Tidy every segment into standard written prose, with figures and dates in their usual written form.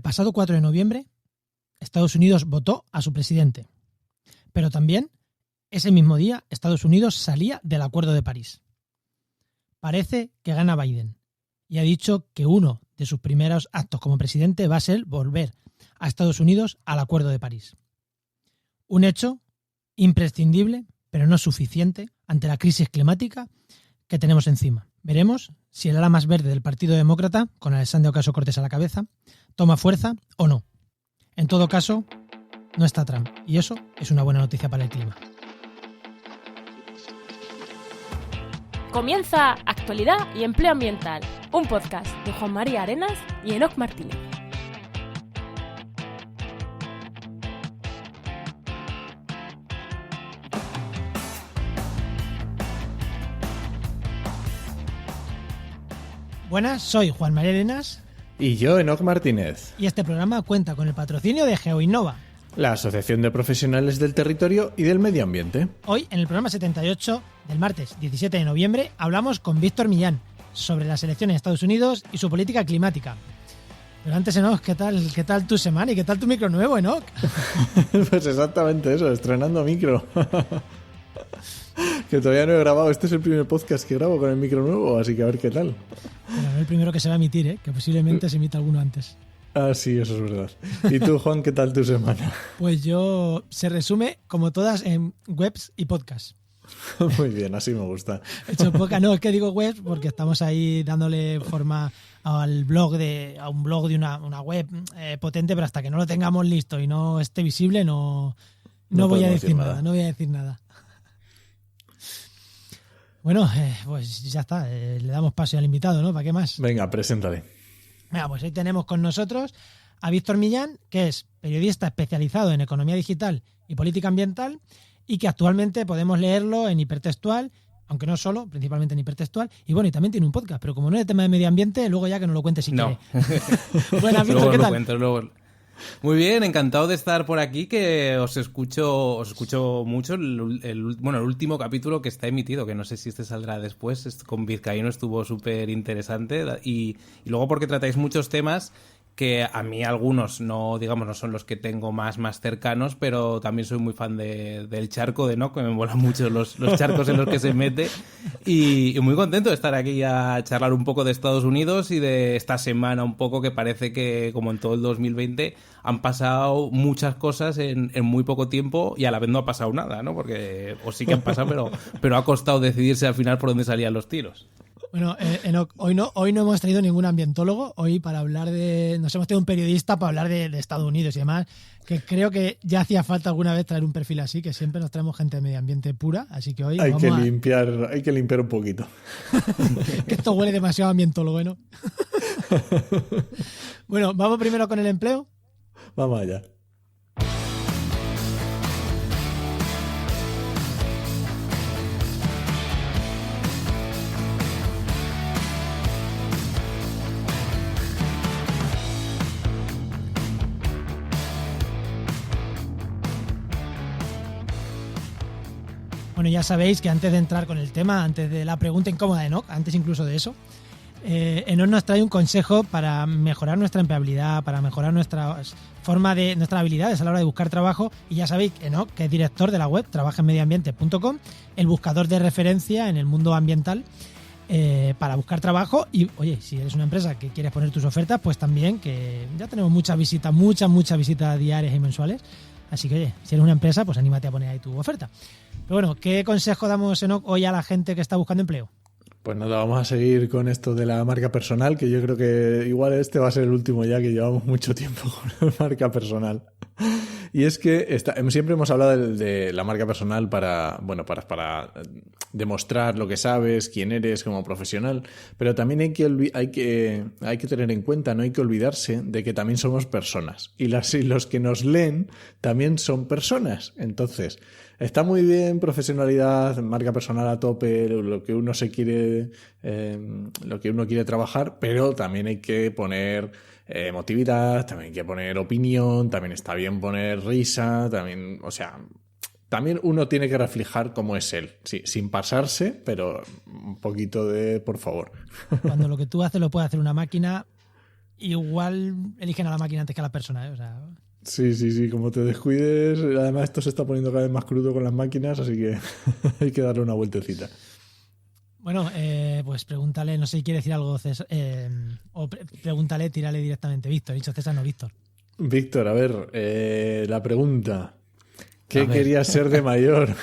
pasado 4 de noviembre, Estados Unidos votó a su presidente. Pero también, ese mismo día, Estados Unidos salía del Acuerdo de París. Parece que gana Biden y ha dicho que uno de sus primeros actos como presidente va a ser volver a Estados Unidos al Acuerdo de París. Un hecho imprescindible, pero no suficiente, ante la crisis climática que tenemos encima. Veremos si el ala más verde del Partido Demócrata, con Alexandria Ocasio-Cortez a la cabeza, toma fuerza o no. En todo caso, no está Trump, y eso es una buena noticia para el clima. Comienza Actualidad y Empleo Ambiental, un podcast de Juan María Arenas y Enoc Martínez. Buenas, soy Juan María Arenas. Y yo, Enoc Martínez. Y este programa cuenta con el patrocinio de GeoInnova, la Asociación de Profesionales del Territorio y del Medio Ambiente. Hoy, en el programa 78 del martes 17 de noviembre, hablamos con Víctor Millán sobre las elecciones en Estados Unidos y su política climática. Pero antes, Enoc, ¿qué tal tu semana y qué tal tu micro nuevo, Enoc? Pues exactamente eso, estrenando micro. Que todavía no he grabado. Este es el primer podcast que grabo con el micro nuevo, así que a ver qué tal. Pero no el primero que se va a emitir, que posiblemente se emita alguno antes. Ah, sí, eso es verdad. ¿Y tú, Juan, qué tal tu semana? Pues se resume, como todas, en webs y podcasts. Muy bien, así me gusta. He hecho poca, no, es que digo webs porque estamos ahí dándole forma a un blog de una web potente, pero hasta que no lo tengamos listo y no esté visible, no voy a decir nada. No voy a decir nada. Bueno, pues ya está, le damos paso al invitado, ¿no? ¿Para qué más? Venga, preséntale. Venga, pues ahí tenemos con nosotros a Víctor Millán, que es periodista especializado en economía digital y política ambiental y que actualmente podemos leerlo en hipertextual, aunque no solo, principalmente en hipertextual. Y bueno, y también tiene un podcast, pero como no es de tema de medio ambiente, luego ya que nos lo cuente si quiere. Buenas, Víctor, ¿qué tal? Luego. Muy bien, encantado de estar por aquí, que os escucho mucho. El último capítulo que está emitido, que no sé si este saldrá después, con Vizcaíno estuvo súper interesante y luego porque tratáis muchos temas que a mí algunos no son los que tengo más cercanos, pero también soy muy fan del charco de Enoc, que me molan mucho los charcos en los que se mete y muy contento de estar aquí a charlar un poco de Estados Unidos y de esta semana un poco que parece que, como en todo el 2020, han pasado muchas cosas en muy poco tiempo y a la vez no ha pasado nada, ¿no? Porque, o sí que han pasado, pero ha costado decidirse al final por dónde salían los tiros. Bueno, Enoc, hoy no hemos traído ningún ambientólogo, hoy nos hemos traído un periodista para hablar de Estados Unidos y demás, que creo que ya hacía falta alguna vez traer un perfil así, que siempre nos traemos gente de medio ambiente pura, así que hoy hay que limpiar un poquito. Que esto huele demasiado a ambientólogo, ¿no? Bueno, vamos primero con el empleo. Vamos allá. Bueno, ya sabéis que antes de entrar con el tema, antes de la pregunta incómoda de Enoc, antes incluso de eso, Enoc nos trae un consejo para mejorar nuestra empleabilidad, para mejorar nuestras habilidades a la hora de buscar trabajo. Y ya sabéis, Enoc, que es director de la web trabajaenmedioambiente.com, el buscador de referencia en el mundo ambiental para buscar trabajo. Y oye, si eres una empresa que quieres poner tus ofertas, pues también, que ya tenemos muchas visitas diarias y mensuales. Así que, oye, si eres una empresa, pues anímate a poner ahí tu oferta. Pero bueno, ¿qué consejo damos, Enoc, hoy a la gente que está buscando empleo? Pues nada, vamos a seguir con esto de la marca personal, que yo creo que igual este va a ser el último ya, que llevamos mucho tiempo con la marca personal. Y es que siempre hemos hablado de la marca personal para demostrar lo que sabes, quién eres como profesional, pero también hay que tener en cuenta, no hay que olvidarse de que también somos personas y los que nos leen también son personas. Entonces, está muy bien profesionalidad, marca personal a tope, lo que uno quiere trabajar, pero también hay que poner emotividad, también hay que poner opinión, también está bien poner risa, también, o sea, también uno tiene que reflejar cómo es él, sí, sin pasarse, pero un poquito de por favor. Cuando lo que tú haces lo puede hacer una máquina igual eligen a la máquina antes que a la persona, ¿eh? O sea... Sí, como te descuides, además esto se está poniendo cada vez más crudo con las máquinas, así que hay que darle una vueltecita. Bueno, pues pregúntale, no sé si quiere decir algo César, o pregúntale, tírale directamente, Víctor, dicho César, no Víctor. Víctor, a ver, la pregunta, ¿qué querías ser de mayor?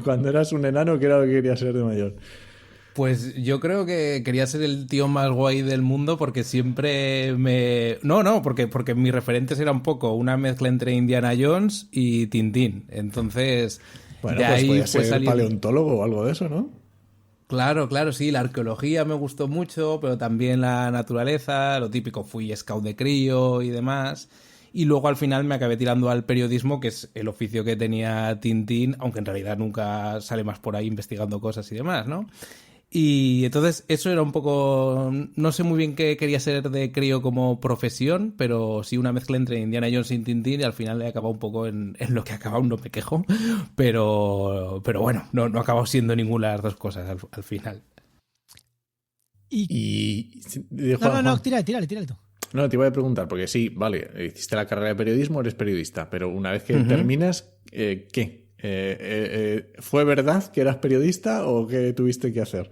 Cuando eras un enano, ¿qué era lo que querías ser de mayor? Pues yo creo que quería ser el tío más guay del mundo porque siempre me... No, porque mis referentes eran un poco una mezcla entre Indiana Jones y Tintín. Entonces, bueno, de pues ahí podía fue ser paleontólogo o algo de eso, ¿no? Claro, sí, la arqueología me gustó mucho, pero también la naturaleza, lo típico, fui scout de crío y demás. Y luego al final me acabé tirando al periodismo, que es el oficio que tenía Tintín, aunque en realidad nunca sale más por ahí investigando cosas y demás, ¿no? Y entonces eso era un poco... No sé muy bien qué quería ser de crío como profesión, pero sí una mezcla entre Indiana Jones y Tintín y al final he acabado un poco en lo que he acabado, no me quejo, pero bueno, no he acabado siendo ninguna de las dos cosas al final. No, tírale tú. No, te iba a preguntar, porque sí, vale, hiciste la carrera de periodismo, eres periodista, pero una vez que terminas, ¿qué? ¿Fue verdad que eras periodista o qué tuviste que hacer?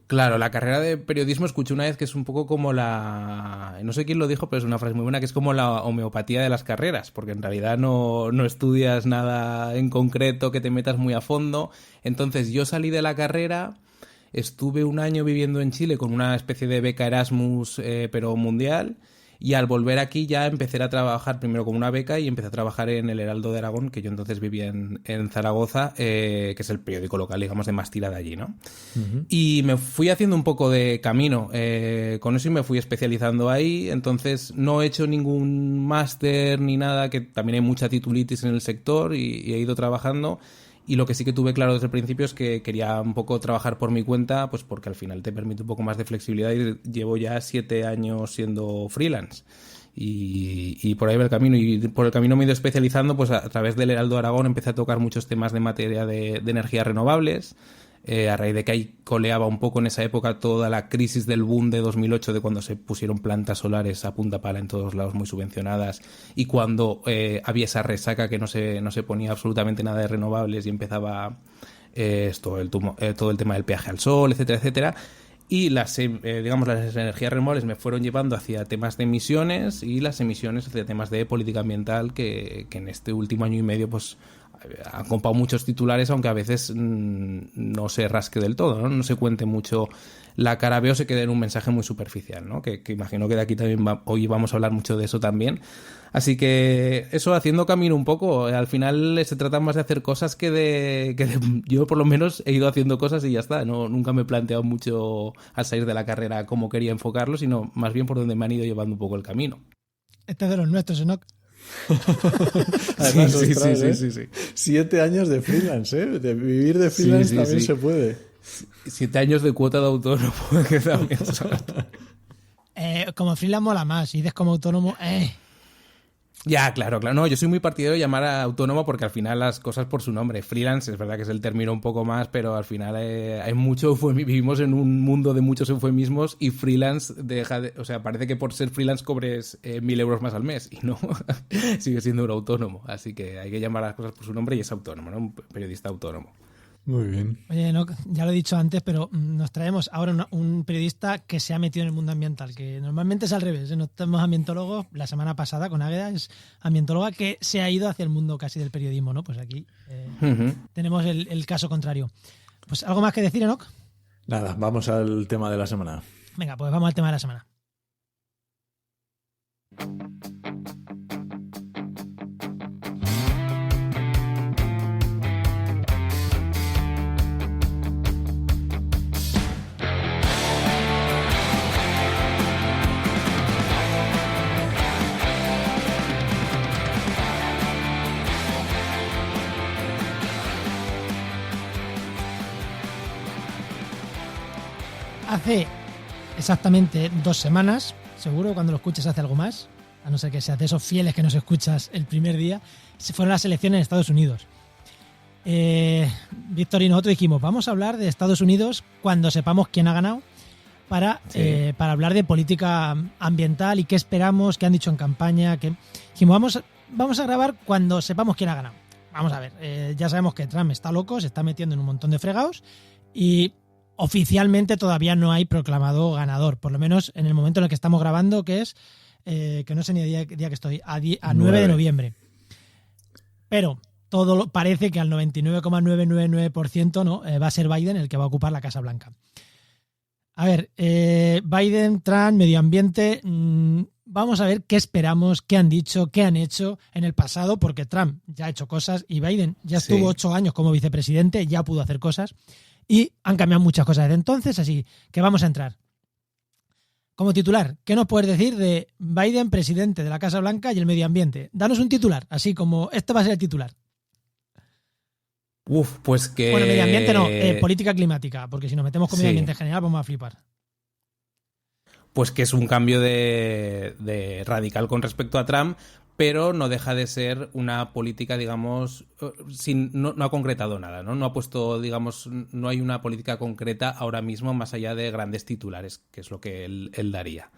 Claro, la carrera de periodismo escuché una vez que es un poco como la... No sé quién lo dijo, pero es una frase muy buena, que es como la homeopatía de las carreras, porque en realidad no estudias nada en concreto que te metas muy a fondo. Entonces yo salí de la carrera, estuve un año viviendo en Chile con una especie de beca Erasmus, pero mundial. Y al volver aquí ya empecé a trabajar primero con una beca y empecé a trabajar en el Heraldo de Aragón, que yo entonces vivía en Zaragoza, que es el periódico local, digamos, de más tirada allí, ¿no? Uh-huh. Y me fui haciendo un poco de camino con eso y me fui especializando ahí. Entonces no he hecho ningún máster ni nada, que también hay mucha titulitis en el sector y he ido trabajando. Y lo que sí que tuve claro desde el principio es que quería un poco trabajar por mi cuenta, pues porque al final te permite un poco más de flexibilidad y llevo ya 7 años siendo freelance. Y por ahí va el camino. Y por el camino me he ido especializando, pues a través del Heraldo Aragón empecé a tocar muchos temas de materia de energías renovables. A raíz de que ahí coleaba un poco en esa época toda la crisis del boom de 2008, de cuando se pusieron plantas solares a punta pala en todos lados muy subvencionadas y cuando había esa resaca que no se ponía absolutamente nada de renovables y empezaba todo el tema del peaje al sol, etcétera, etcétera. Y las energías renovables me fueron llevando hacia temas de emisiones y las emisiones hacia temas de política ambiental que en este último año y medio pues han copado muchos titulares, aunque a veces no se rasque del todo, no se cuente mucho la cara B o se quede en un mensaje muy superficial, ¿no? Que imagino que de aquí también hoy vamos a hablar mucho de eso también. Así que eso, haciendo camino un poco, al final se trata más de hacer cosas que yo por lo menos he ido haciendo cosas y ya está. Nunca me he planteado mucho al salir de la carrera cómo quería enfocarlo, sino más bien por donde me han ido llevando un poco el camino. Este es de los nuestros, Enoch. Además, sí. 7 años de freelance, ¿eh? De vivir de freelance también se puede. 7 años de cuota de autónomo. Que también como freelance mola más, y dices como autónomo, Ya, claro. No, yo soy muy partidario de llamar a autónomo porque al final las cosas por su nombre. Freelance es verdad que es el término un poco más, pero al final hay mucho vivimos en un mundo de muchos eufemismos y freelance parece que por ser freelance cobres 1.000 euros más al mes y no, sigue siendo un autónomo. Así que hay que llamar a las cosas por su nombre y es autónomo, ¿no? Un periodista autónomo. Muy bien. Oye, no, ya lo he dicho antes, pero nos traemos ahora un periodista que se ha metido en el mundo ambiental, que normalmente es al revés, ¿eh? No tenemos ambientólogos. La semana pasada con Águeda es ambientóloga que se ha ido hacia el mundo casi del periodismo, ¿no? Pues aquí tenemos el caso contrario. Pues ¿algo más que decir, Enoch? Nada, vamos al tema de la semana. Venga, pues vamos al tema de la semana. Hace exactamente 2 semanas, seguro cuando lo escuches hace algo más, a no ser que seas de esos fieles que nos escuchas el primer día, se fueron las elecciones en Estados Unidos. Víctor y nosotros dijimos, vamos a hablar de Estados Unidos cuando sepamos quién ha ganado, para Sí. hablar de política ambiental y qué esperamos, qué han dicho en campaña. Dijimos, vamos a grabar cuando sepamos quién ha ganado. Vamos a ver, ya sabemos que Trump está loco, se está metiendo en un montón de fregados y oficialmente todavía no hay proclamado ganador, por lo menos en el momento en el que estamos grabando, que es, que no sé ni el día que estoy, a 9 de noviembre. Pero todo parece que al 99,999% ¿no? Va a ser Biden el que va a ocupar la Casa Blanca. A ver, Biden, Trump, medio ambiente, vamos a ver qué esperamos, qué han dicho, qué han hecho en el pasado, porque Trump ya ha hecho cosas y Biden ya estuvo 8 años como vicepresidente, ya pudo hacer cosas y han cambiado muchas cosas desde entonces, así que vamos a entrar. Como titular, ¿qué nos puedes decir de Biden, presidente de la Casa Blanca y el medio ambiente? Danos un titular, así como este va a ser el titular. Pues que... Bueno, medio ambiente no, política climática, porque si nos metemos con medio ambiente en general vamos a flipar. Pues que es un cambio de radical con respecto a Trump, pero no deja de ser una política, digamos, no ha concretado nada, ¿no? No ha puesto, digamos, no hay una política concreta ahora mismo más allá de grandes titulares, que es lo que él daría.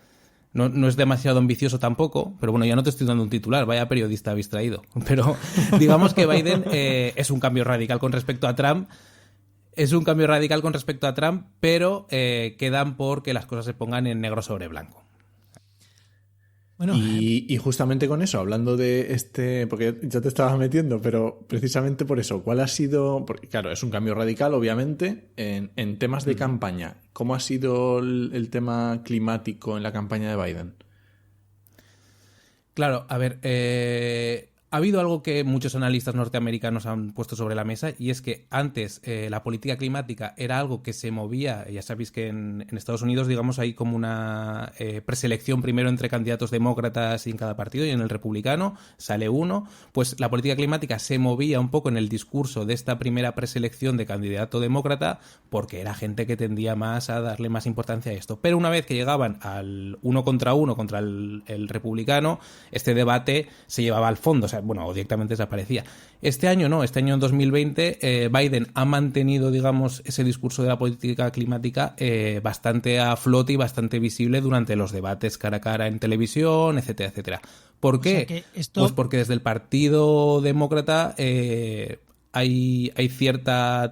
No es demasiado ambicioso tampoco, pero bueno, ya no te estoy dando un titular, vaya periodista habéis traído. Pero digamos que Biden es un cambio radical con respecto a Trump. Es un cambio radical con respecto a Trump, pero quedan por que las cosas se pongan en negro sobre blanco. Bueno, y justamente con eso, hablando de porque ya te estabas metiendo, pero precisamente por eso, ¿cuál ha sido? Porque claro, es un cambio radical, obviamente, en temas de campaña. ¿Cómo ha sido el tema climático en la campaña de Biden? Claro, a ver, ha habido algo que muchos analistas norteamericanos han puesto sobre la mesa y es que antes la política climática era algo que se movía, ya sabéis que en Estados Unidos, digamos, hay como una preselección primero entre candidatos demócratas en cada partido y en el republicano sale uno, pues la política climática se movía un poco en el discurso de esta primera preselección de candidato demócrata porque era gente que tendía más a darle más importancia a esto. Pero una vez que llegaban al uno contra el republicano, este debate se llevaba al fondo, o directamente desaparecía. Este año no, este año en 2020 Biden ha mantenido, digamos, ese discurso de la política climática bastante a flote y bastante visible durante los debates cara a cara en televisión, etcétera, etcétera. ¿Por qué? O sea que Pues porque desde el Partido Demócrata hay cierta, ha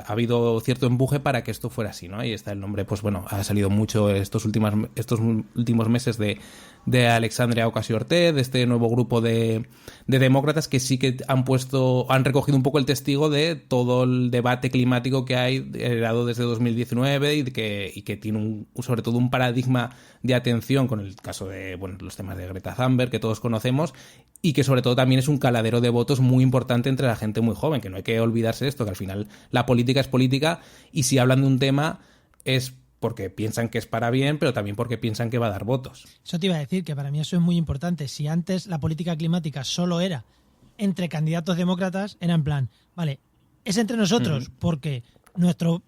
habido cierto empuje para que esto fuera así, ¿no? Ahí está el nombre, pues bueno, ha salido mucho estos últimos meses de Alexandria Ocasio-Cortez, de este nuevo grupo de demócratas que sí que han recogido un poco el testigo de todo el debate climático que hay heredado desde 2019 y que tiene sobre todo un paradigma de atención con el caso de los temas de Greta Thunberg que todos conocemos y que sobre todo también es un caladero de votos muy importante entre la gente muy joven, que no hay que olvidarse de esto, que al final la política es política y si hablan de un tema es porque piensan que es para bien, pero también porque piensan que va a dar votos. Eso te iba a decir, que para mí eso es muy importante. Si antes la política climática solo era entre candidatos demócratas, era en plan, vale, es entre nosotros porque nuestros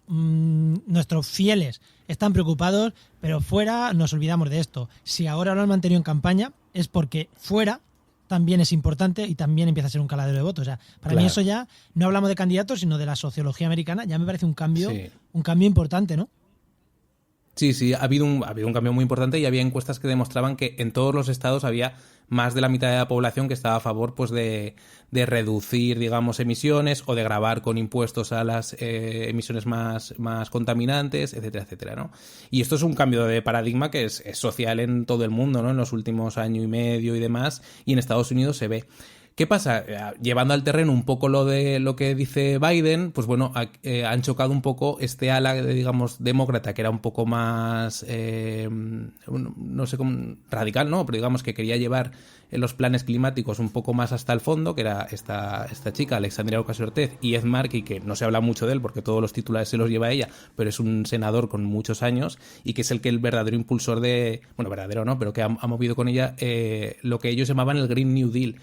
fieles están preocupados, pero fuera nos olvidamos de esto. Si ahora lo han mantenido en campaña, es porque fuera también es importante y también empieza a ser un caladero de votos. O sea, para mí eso ya, no hablamos de candidatos, sino de la sociología americana, ya me parece un cambio importante, ¿no? Sí, ha habido un cambio muy importante y había encuestas que demostraban que en todos los estados había más de la mitad de la población que estaba a favor pues de reducir, digamos, emisiones o de gravar con impuestos a las emisiones más contaminantes, etcétera, etcétera, ¿no? Y esto es un cambio de paradigma que es social en todo el mundo, ¿no? En los últimos año y medio y demás, y en Estados Unidos se ve. ¿Qué pasa? Llevando al terreno un poco lo que dice Biden, pues bueno, han chocado un poco este ala, digamos, demócrata, que era un poco más, no sé cómo, radical, ¿no? Pero digamos que quería llevar los planes climáticos un poco más hasta el fondo, que era esta chica, Alexandria Ocasio-Cortez, y Ed Markey, que no se habla mucho de él porque todos los titulares se los lleva ella, pero es un senador con muchos años y que es el verdadero impulsor verdadero no, pero que ha movido con ella lo que ellos llamaban el Green New Deal.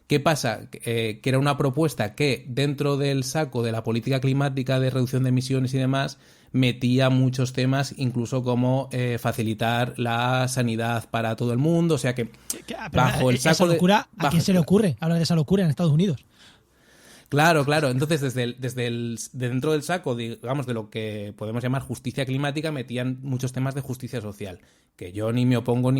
¿Qué pasa? Que era una propuesta que dentro del saco de la política climática de reducción de emisiones y demás metía muchos temas, incluso como facilitar la sanidad para todo el mundo, o sea que bajo el saco locura, ¿a quién se le ocurre hablar de esa locura en Estados Unidos? Claro. Entonces, dentro del saco, digamos, de lo que podemos llamar justicia climática, metían muchos temas de justicia social, que yo ni me opongo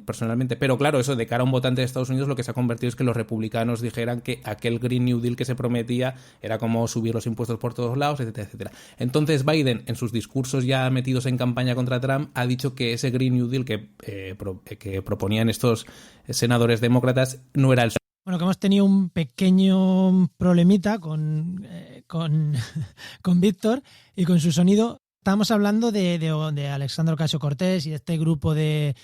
personalmente. Pero claro, eso de cara a un votante de Estados Unidos, lo que se ha convertido es que los republicanos dijeran que aquel Green New Deal que se prometía era como subir los impuestos por todos lados, etcétera, etcétera. Entonces Biden, en sus discursos ya metidos en campaña contra Trump, ha dicho que ese Green New Deal que proponían estos senadores demócratas no era el... Bueno, que hemos tenido un pequeño problemita con Víctor y con su sonido. Estábamos hablando de Alexandria Ocasio-Cortez y de este grupo de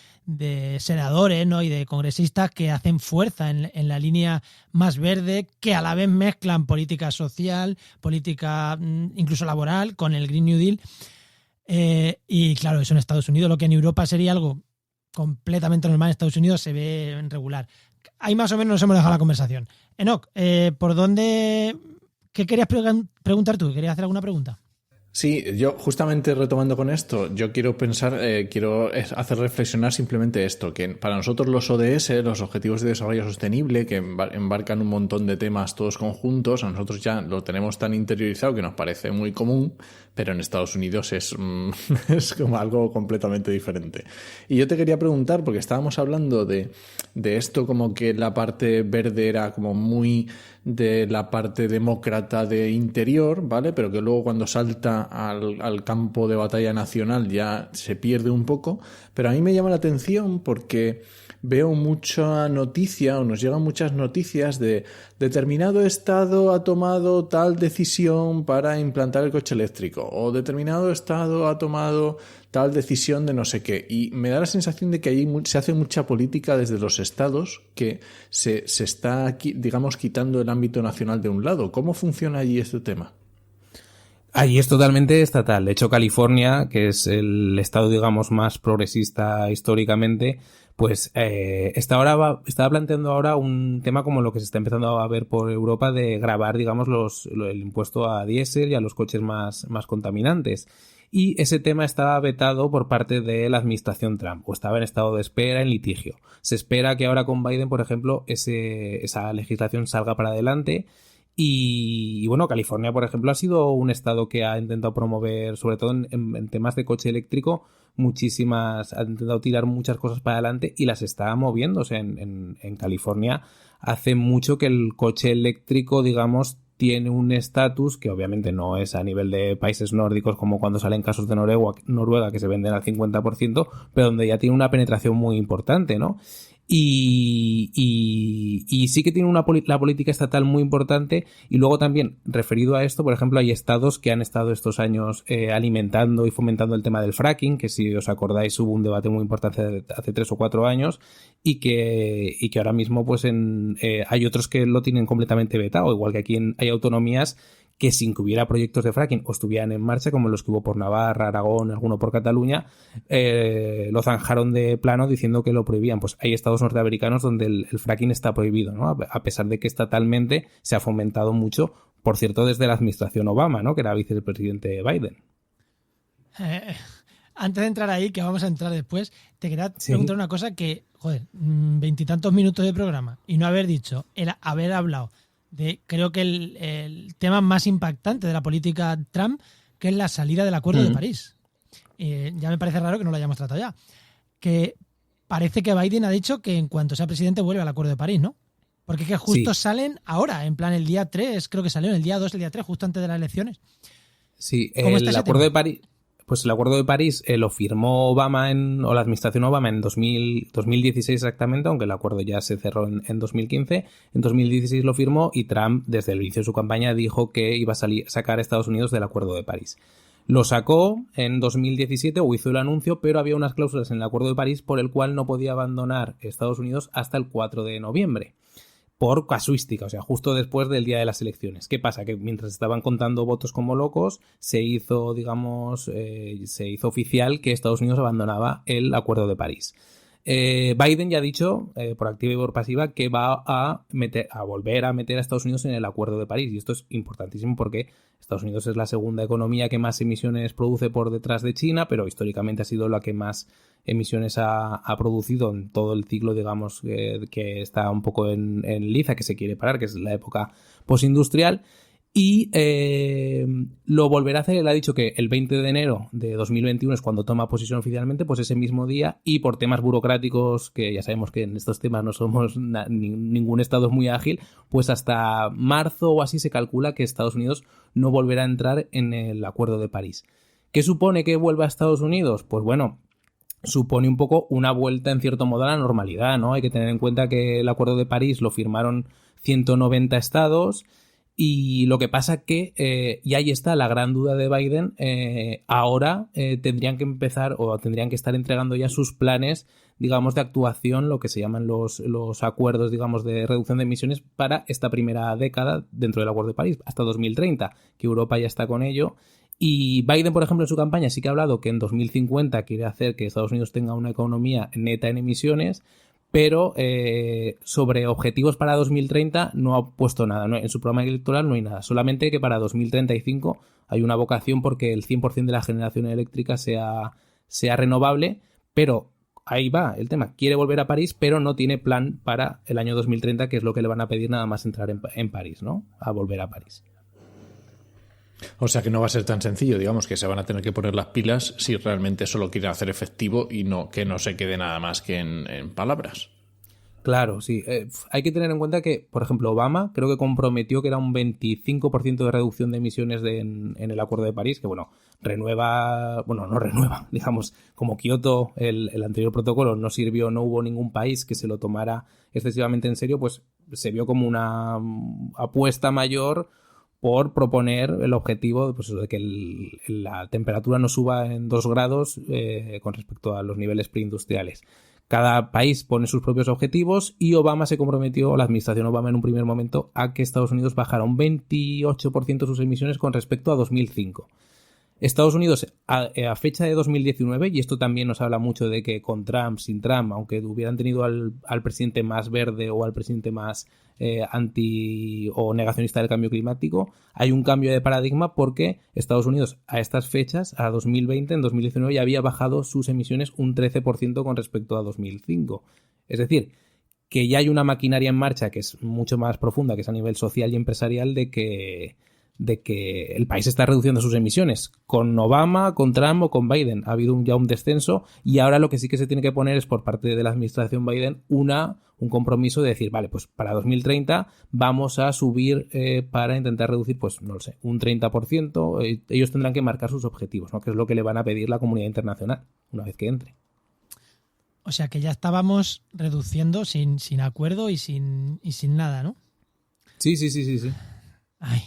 senadores, ¿no? y de congresistas que hacen fuerza en la línea más verde, que a la vez mezclan política social, política incluso laboral con el Green New Deal. Y claro, eso en Estados Unidos, lo que en Europa sería algo completamente normal, en Estados Unidos se ve en regular. Ahí más o menos nos hemos dejado la conversación. Enoc, ¿por dónde? ¿Qué querías preguntar tú? ¿Querías hacer alguna pregunta? Sí, yo justamente retomando con esto, yo quiero hacer reflexionar simplemente esto, que para nosotros los ODS, los Objetivos de Desarrollo Sostenible, que embarcan un montón de temas todos conjuntos, a nosotros ya lo tenemos tan interiorizado que nos parece muy común, pero en Estados Unidos es como algo completamente diferente. Y yo te quería preguntar, porque estábamos hablando de esto como que la parte verde era como muy de la parte demócrata de interior, ¿vale? Pero que luego cuando salta al campo de batalla nacional ya se pierde un poco. Pero a mí me llama la atención porque veo mucha noticia o nos llegan muchas noticias de determinado estado ha tomado tal decisión para implantar el coche eléctrico o determinado estado ha tomado tal decisión de no sé qué. Y me da la sensación de que allí se hace mucha política desde los estados que se está, digamos, quitando el ámbito nacional de un lado. ¿Cómo funciona allí este tema? Allí es totalmente estatal. De hecho, California, que es el estado, digamos, más progresista históricamente, pues estaba planteando ahora un tema como lo que se está empezando a ver por Europa de gravar, digamos, el impuesto a diésel y a los coches más contaminantes. Y ese tema estaba vetado por parte de la administración Trump, o estaba en estado de espera, en litigio. Se espera que ahora con Biden, por ejemplo, esa legislación salga para adelante. Y bueno, California, por ejemplo, ha sido un estado que ha intentado promover, sobre todo en temas de coche eléctrico, ha intentado tirar muchas cosas para adelante y las está moviendo. O sea, en California hace mucho que el coche eléctrico, digamos, tiene un estatus que obviamente no es a nivel de países nórdicos como cuando salen casos de Noruega que se venden al 50%, pero donde ya tiene una penetración muy importante, ¿no? Y sí que tiene la política estatal muy importante. Y luego también, referido a esto, por ejemplo, hay estados que han estado estos años alimentando y fomentando el tema del fracking, que si os acordáis hubo un debate muy importante hace 3 o 4 años y que ahora mismo pues hay otros que lo tienen completamente vetado, igual que aquí hay autonomías que sin que hubiera proyectos de fracking o estuvieran en marcha, como los que hubo por Navarra, Aragón, alguno por Cataluña, lo zanjaron de plano diciendo que lo prohibían. Pues hay estados norteamericanos donde el fracking está prohibido, ¿no? A pesar de que estatalmente se ha fomentado mucho, por cierto, desde la administración Obama, ¿no? Que era vicepresidente Biden. Antes de entrar ahí, que vamos a entrar después, te quería preguntar una cosa que, joder, 20 y tantos minutos de programa y no haber dicho, haber hablado creo que el tema más impactante de la política Trump, que es la salida del Acuerdo de París. Ya me parece raro que no lo hayamos tratado ya. Que parece que Biden ha dicho que en cuanto sea presidente vuelve al Acuerdo de París, ¿no? Porque es que justo salen ahora, en plan el día 3, creo que salió el día 2, el día 3, justo antes de las elecciones. Sí, el Acuerdo de París... Pues el Acuerdo de París lo firmó Obama o la administración Obama en 2016 exactamente, aunque el acuerdo ya se cerró en 2015. En 2016 lo firmó y Trump, desde el inicio de su campaña, dijo que iba a sacar a Estados Unidos del Acuerdo de París. Lo sacó en 2017 o hizo el anuncio, pero había unas cláusulas en el Acuerdo de París por el cual no podía abandonar Estados Unidos hasta el 4 de noviembre. Por casuística, o sea, justo después del día de las elecciones. ¿Qué pasa? Que mientras estaban contando votos como locos, se hizo oficial que Estados Unidos abandonaba el Acuerdo de París. Biden ya ha dicho, por activa y por pasiva, que va a volver a meter a Estados Unidos en el Acuerdo de París. Y esto es importantísimo porque Estados Unidos es la segunda economía que más emisiones produce por detrás de China, pero históricamente ha sido la que más emisiones ha producido en todo el ciclo, digamos, que está un poco en liza, que se quiere parar, que es la época postindustrial. Y lo volverá a hacer. Él ha dicho que el 20 de enero de 2021 es cuando toma posesión oficialmente, pues ese mismo día, y por temas burocráticos, que ya sabemos que en estos temas no somos ningún estado es muy ágil, pues hasta marzo o así se calcula que Estados Unidos no volverá a entrar en el Acuerdo de París. ¿Qué supone que vuelva a Estados Unidos? Pues bueno, supone un poco una vuelta en cierto modo a la normalidad, ¿no? Hay que tener en cuenta que el Acuerdo de París lo firmaron 190 estados. Y lo que pasa que, y ahí está la gran duda de Biden, ahora tendrían que empezar o tendrían que estar entregando ya sus planes, digamos, de actuación, lo que se llaman los acuerdos, digamos, de reducción de emisiones para esta primera década dentro del Acuerdo de París, hasta 2030, que Europa ya está con ello. Y Biden, por ejemplo, en su campaña sí que ha hablado que en 2050 quiere hacer que Estados Unidos tenga una economía neta en emisiones, pero sobre objetivos para 2030 no ha puesto nada, ¿no? En su programa electoral no hay nada, solamente que para 2035 hay una vocación porque el 100% de la generación eléctrica sea renovable, pero ahí va el tema, quiere volver a París, pero no tiene plan para el año 2030, que es lo que le van a pedir nada más entrar en París, ¿no? A volver a París. O sea que no va a ser tan sencillo, digamos, que se van a tener que poner las pilas si realmente eso lo quieren hacer efectivo y no que no se quede nada más que en palabras. Claro, sí. Hay que tener en cuenta que, por ejemplo, Obama creo que comprometió que era un 25% de reducción de emisiones en el Acuerdo de París, que no renueva, digamos, como Kioto, el anterior protocolo no sirvió, no hubo ningún país que se lo tomara excesivamente en serio, pues se vio como una apuesta mayor por proponer el objetivo, pues, de que la temperatura no suba en 2 grados con respecto a los niveles preindustriales. Cada país pone sus propios objetivos y Obama se comprometió, la administración Obama en un primer momento, a que Estados Unidos bajara un 28% sus emisiones con respecto a 2005. Estados Unidos, a fecha de 2019, y esto también nos habla mucho de que con Trump, sin Trump, aunque hubieran tenido al presidente más verde o al presidente más anti o negacionista del cambio climático, hay un cambio de paradigma porque Estados Unidos a estas fechas, a 2020, en 2019, ya había bajado sus emisiones un 13% con respecto a 2005. Es decir, que ya hay una maquinaria en marcha que es mucho más profunda, que es a nivel social y empresarial, de que el país está reduciendo sus emisiones. Con Obama, con Trump o con Biden ha habido ya un descenso, y ahora lo que sí que se tiene que poner es por parte de la administración Biden un compromiso de decir, vale, pues para 2030 vamos a subir para intentar reducir, pues no lo sé, un 30%. Ellos tendrán que marcar sus objetivos, ¿no? Que es lo que le van a pedir la comunidad internacional una vez que entre. O sea que ya estábamos reduciendo sin acuerdo y sin nada, ¿no? Sí. Ay.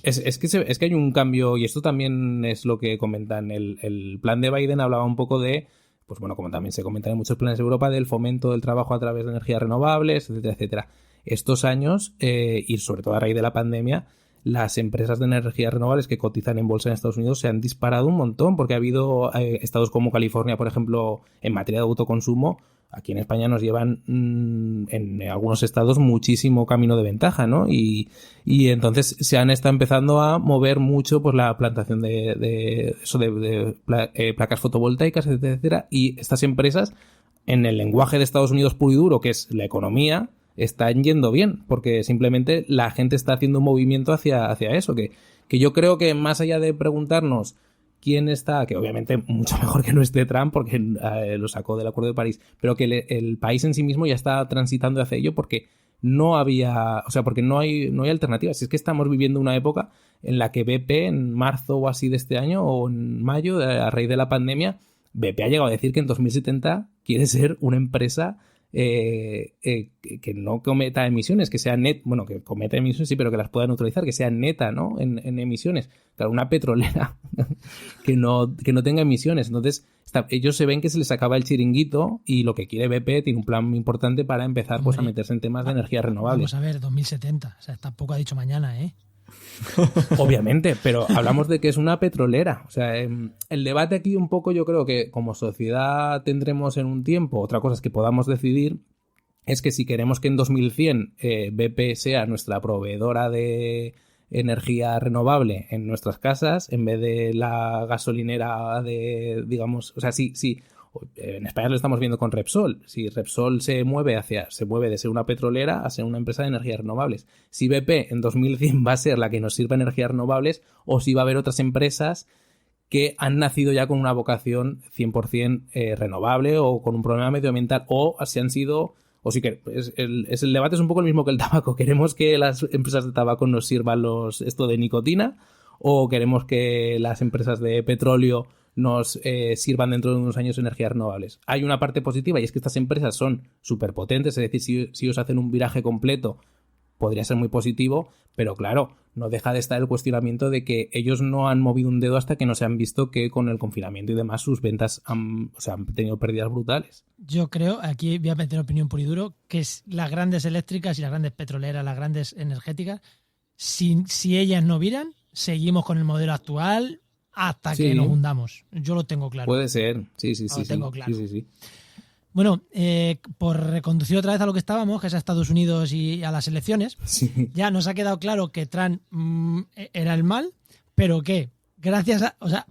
Es que hay un cambio, y esto también es lo que comentan. El plan de Biden hablaba un poco de, pues bueno, como también se comentan en muchos planes de Europa, del fomento del trabajo a través de energías renovables, etcétera, etcétera. Estos años, y sobre todo a raíz de la pandemia, las empresas de energías renovables que cotizan en bolsa en Estados Unidos se han disparado un montón, porque ha habido estados como California, por ejemplo, en materia de autoconsumo. Aquí en España nos llevan en algunos estados muchísimo camino de ventaja, ¿no? Y entonces se han estado empezando a mover mucho, pues, la plantación de placas fotovoltaicas, etcétera. Y estas empresas, en el lenguaje de Estados Unidos puro y duro, que es la economía, están yendo bien, porque simplemente la gente está haciendo un movimiento hacia eso, que yo creo que más allá de preguntarnos quién está, que obviamente mucho mejor que no esté Trump porque lo sacó del Acuerdo de París, pero que el país en sí mismo ya está transitando hacia ello porque no había, o sea, porque no hay alternativas. Es que estamos viviendo una época en la que BP en marzo o así de este año o en mayo, a raíz de la pandemia, BP ha llegado a decir que en 2070 quiere ser una empresa que no cometa emisiones, que sea que cometa emisiones sí, pero que las pueda neutralizar, que sea neta, ¿no? En emisiones. Claro, una petrolera que no tenga emisiones. Entonces, ellos se ven que se les acaba el chiringuito y lo que quiere BP tiene un plan muy importante para empezar, pues, a meterse en temas de energías renovables. Vamos a ver, 2070. O sea, tampoco ha dicho mañana, ¿eh? Obviamente, pero hablamos de que es una petrolera. O sea, el debate aquí un poco, yo creo que como sociedad tendremos en un tiempo, otra cosa es que podamos decidir, es que si queremos que en 2100 BP sea nuestra proveedora de energía renovable en nuestras casas, en vez de la gasolinera de, digamos, o sea, sí, en España lo estamos viendo con Repsol. Si Repsol se mueve de ser una petrolera a ser una empresa de energías renovables. Si BP en 2100 va a ser la que nos sirva energías renovables, o si va a haber otras empresas que han nacido ya con una vocación 100% renovable o con un problema medioambiental, o si han sido... O sí que el debate es un poco el mismo que el tabaco. ¿Queremos que las empresas de tabaco nos sirvan esto de nicotina? ¿O queremos que las empresas de petróleo nos sirvan dentro de unos años energías renovables? Hay una parte positiva y es que estas empresas son súper potentes. Es decir, si ellos hacen un viraje completo, podría ser muy positivo, pero claro, no deja de estar el cuestionamiento de que ellos no han movido un dedo hasta que no se han visto que con el confinamiento y demás sus ventas han tenido pérdidas brutales. Yo creo, aquí voy a meter opinión pura y duro, que las grandes eléctricas y las grandes petroleras, las grandes energéticas, si ellas no viran, seguimos con el modelo actual hasta que nos hundamos. Yo lo tengo claro. Puede ser, sí. Lo tengo claro. Sí. Bueno, por reconducir otra vez a lo que estábamos, que es a Estados Unidos y a las elecciones, ya nos ha quedado claro que Trump era el mal, pero que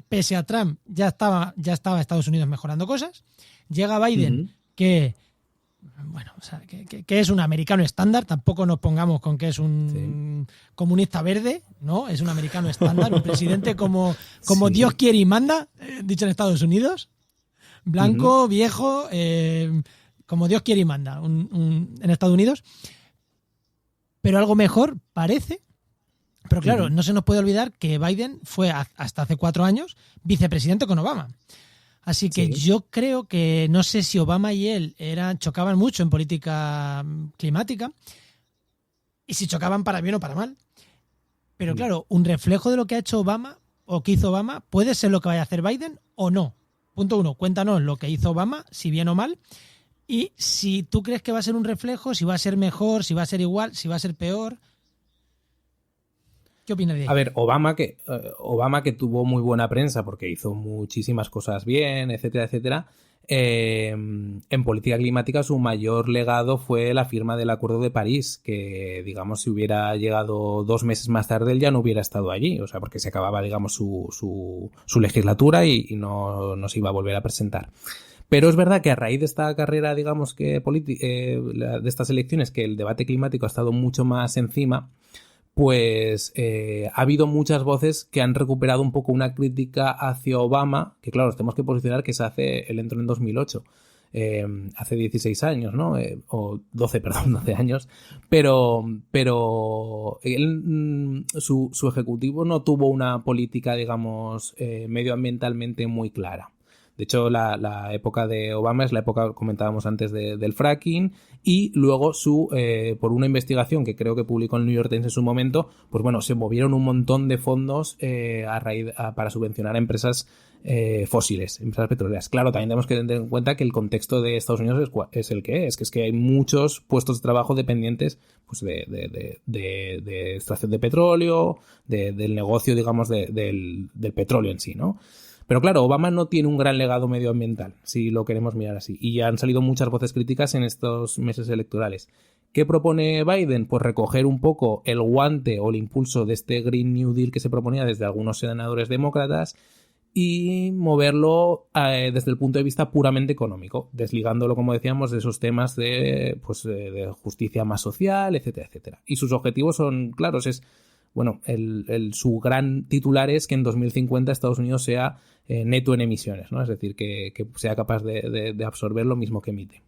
pese a Trump ya estaba Estados Unidos mejorando cosas. Llega Biden, que es un americano estándar, tampoco nos pongamos con que es un comunista verde, ¿no? Es un americano estándar, un presidente como Dios quiere y manda, dicho en Estados Unidos. Blanco, viejo, como Dios quiere y manda en Estados Unidos. Pero algo mejor parece. Pero claro, no se nos puede olvidar que Biden fue hasta hace 4 años vicepresidente con Obama. Así que yo creo que no sé si Obama y él chocaban mucho en política climática y si chocaban para bien o para mal. Pero claro, un reflejo de lo que ha hecho Obama o que hizo Obama puede ser lo que vaya a hacer Biden o no. Punto 1, cuéntanos lo que hizo Obama, si bien o mal, y si tú crees que va a ser un reflejo, si va a ser mejor, si va a ser igual, si va a ser peor. ¿Qué opinas de ello? A ver, Obama que tuvo muy buena prensa porque hizo muchísimas cosas bien, etcétera, en política climática su mayor legado fue la firma del Acuerdo de París, que digamos si hubiera llegado 2 meses más tarde él ya no hubiera estado allí, o sea, porque se acababa digamos su legislatura y no se iba a volver a presentar. Pero es verdad que a raíz de esta carrera, digamos que de estas elecciones, que el debate climático ha estado mucho más encima, pues ha habido muchas voces que han recuperado un poco una crítica hacia Obama, que claro, nos tenemos que posicionar que él entró en 2008, hace 16 años, ¿no? O 12 años, pero él, su ejecutivo no tuvo una política, digamos, medioambientalmente muy clara. De hecho, la época de Obama es la época, comentábamos antes, del fracking, y luego por una investigación que creo que publicó el New York Times en su momento, pues bueno, se movieron un montón de fondos para subvencionar a empresas fósiles, empresas petroleras. Claro, también tenemos que tener en cuenta que el contexto de Estados Unidos es el que es que hay muchos puestos de trabajo dependientes pues de extracción de petróleo, del negocio, digamos, del petróleo en sí, ¿no? Pero claro, Obama no tiene un gran legado medioambiental, si lo queremos mirar así. Y han salido muchas voces críticas en estos meses electorales. ¿Qué propone Biden? Pues recoger un poco el guante o el impulso de este Green New Deal que se proponía desde algunos senadores demócratas y moverlo desde el punto de vista puramente económico, desligándolo, como decíamos, de esos temas de justicia más social, etcétera, etcétera. Y sus objetivos son claros, su gran titular es que en 2050 Estados Unidos sea neto en emisiones, ¿no? Es decir, que sea capaz de absorber lo mismo que emite.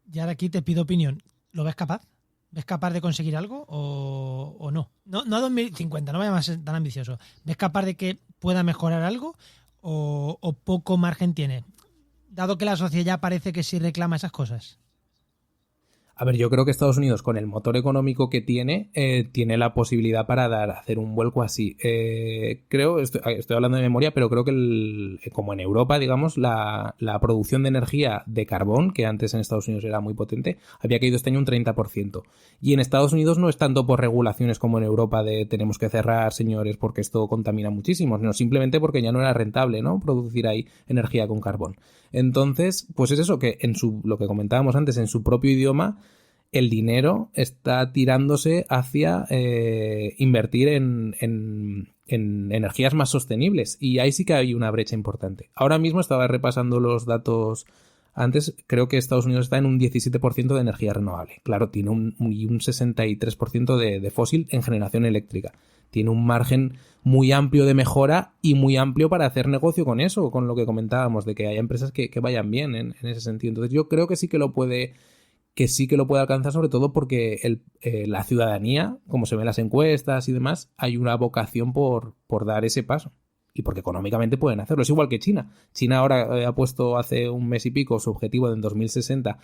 Y ahora aquí te pido opinión. ¿Lo ves capaz? ¿Ves capaz de conseguir algo o no? No a 2050, no vayamos a ser tan ambicioso. ¿Ves capaz de que pueda mejorar algo o poco margen tiene? Dado que la sociedad ya parece que sí reclama esas cosas. A ver, yo creo que Estados Unidos, con el motor económico que tiene, tiene la posibilidad para hacer un vuelco así. Estoy hablando de memoria, pero creo que como en Europa, digamos, la producción de energía de carbón, que antes en Estados Unidos era muy potente, había caído este año un 30%. Y en Estados Unidos no es tanto por regulaciones como en Europa de tenemos que cerrar, señores, porque esto contamina muchísimo, sino simplemente porque ya no era rentable, ¿no? Producir ahí energía con carbón. Entonces, pues es eso, que lo que comentábamos antes, en su propio idioma, el dinero está tirándose hacia invertir en energías más sostenibles. Y ahí sí que hay una brecha importante. Ahora mismo estaba repasando los datos. Antes creo que Estados Unidos está en un 17% de energía renovable. Claro, tiene un 63% de fósil en generación eléctrica. Tiene un margen muy amplio de mejora y muy amplio para hacer negocio con eso, con lo que comentábamos, de que haya empresas que vayan bien en ese sentido. Entonces yo creo que sí que lo puede alcanzar, sobre todo porque la ciudadanía, como se ven en las encuestas y demás, hay una vocación por dar ese paso. Y porque económicamente pueden hacerlo. Es igual que China. China ahora ha puesto hace un mes y pico su objetivo de en 2060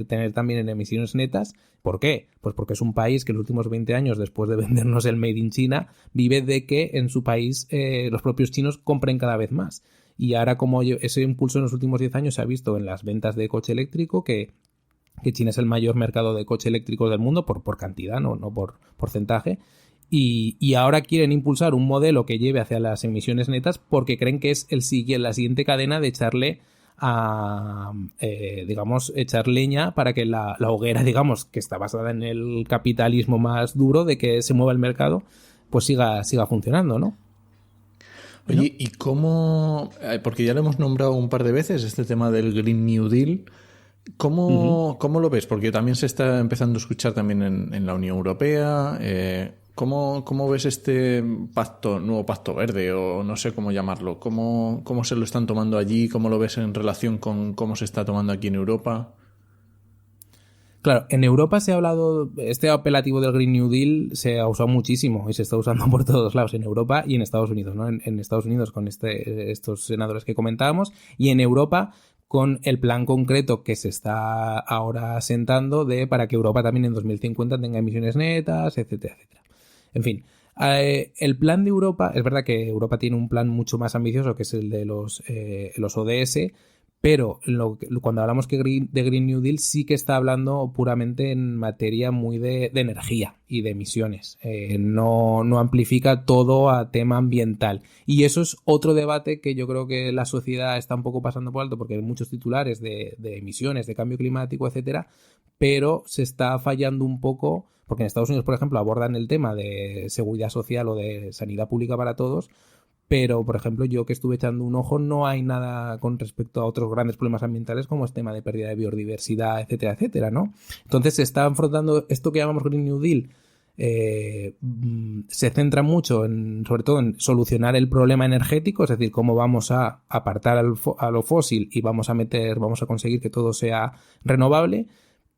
tener también en emisiones netas. ¿Por qué? Pues porque es un país que en los últimos 20 años, después de vendernos el Made in China, vive de que en su país los propios chinos compren cada vez más. Y ahora, como ese impulso en los últimos 10 años se ha visto en las ventas de coche eléctrico, que China es el mayor mercado de coche eléctrico del mundo por cantidad, no por porcentaje. Y ahora quieren impulsar un modelo que lleve hacia las emisiones netas porque creen que es la siguiente cadena de echar leña para que la hoguera, digamos, que está basada en el capitalismo más duro de que se mueva el mercado, pues siga funcionando, ¿no? Oye, ¿y cómo? Porque ya lo hemos nombrado un par de veces, este tema del Green New Deal. ¿Cómo lo ves? Porque también se está empezando a escuchar también en la Unión Europea. ¿Cómo ves este nuevo pacto verde, o no sé cómo llamarlo? ¿Cómo se lo están tomando allí? ¿Cómo lo ves en relación con cómo se está tomando aquí en Europa? Claro, en Europa se ha hablado, este apelativo del Green New Deal se ha usado muchísimo y se está usando por todos lados, en Europa y en Estados Unidos, ¿no? En Estados Unidos con estos senadores que comentábamos, y en Europa con el plan concreto que se está ahora sentando para que Europa también en 2050 tenga emisiones netas, etcétera, etcétera. En fin, el plan de Europa, es verdad que Europa tiene un plan mucho más ambicioso, que es el de los ODS, pero cuando hablamos de Green New Deal sí que está hablando puramente en materia muy de energía y de emisiones. No amplifica todo a tema ambiental. Y eso es otro debate que yo creo que la sociedad está un poco pasando por alto, porque hay muchos titulares de emisiones, de cambio climático, etcétera, pero se está fallando un poco, porque en Estados Unidos, por ejemplo, abordan el tema de seguridad social o de sanidad pública para todos. Pero, por ejemplo, yo que estuve echando un ojo, no hay nada con respecto a otros grandes problemas ambientales como el tema de pérdida de biodiversidad, etcétera, etcétera, ¿no? Entonces se está afrontando esto que llamamos Green New Deal. Se centra mucho sobre todo en solucionar el problema energético, es decir, cómo vamos a apartar a lo fósil y vamos a conseguir que todo sea renovable,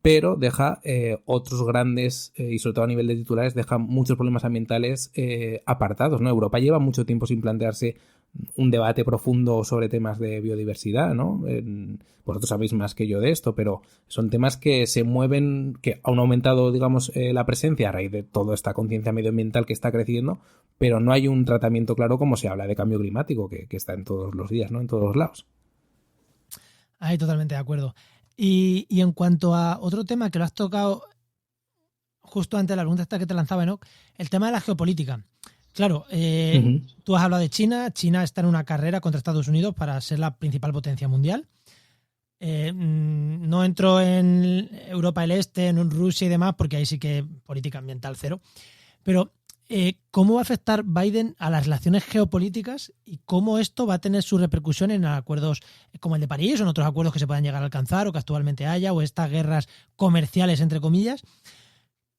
pero deja otros grandes, y sobre todo a nivel de titulares, deja muchos problemas ambientales apartados, ¿no? Europa lleva mucho tiempo sin plantearse un debate profundo sobre temas de biodiversidad, ¿no? Vosotros sabéis más que yo de esto, pero son temas que se mueven, que han aumentado, digamos, la presencia a raíz de toda esta conciencia medioambiental que está creciendo, pero no hay un tratamiento claro como se habla de cambio climático, que está en todos los días, ¿no? En todos los lados. Ahí totalmente de acuerdo. Y en cuanto a otro tema que lo has tocado justo antes de la pregunta esta que te lanzaba, Enoch, el tema de la geopolítica. Claro, tú has hablado de China. China está en una carrera contra Estados Unidos para ser la principal potencia mundial. No entro en Europa del Este, en Rusia y demás, porque ahí sí que política ambiental cero. Pero ¿cómo va a afectar Biden a las relaciones geopolíticas y cómo esto va a tener su repercusión en acuerdos como el de París o en otros acuerdos que se puedan llegar a alcanzar o que actualmente haya, o estas guerras comerciales, entre comillas?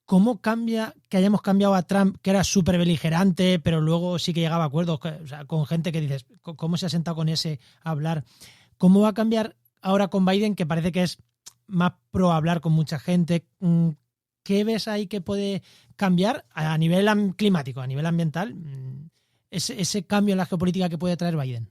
¿Cómo cambia que hayamos cambiado a Trump, que era súper beligerante, pero luego sí que llegaba a acuerdos, o sea, con gente que dices, ¿cómo se ha sentado con ese a hablar? ¿Cómo va a cambiar ahora con Biden, que parece que es más pro hablar con mucha gente? ¿Qué ves ahí que puede cambiar a nivel climático, a nivel ambiental, ese cambio en la geopolítica que puede traer Biden?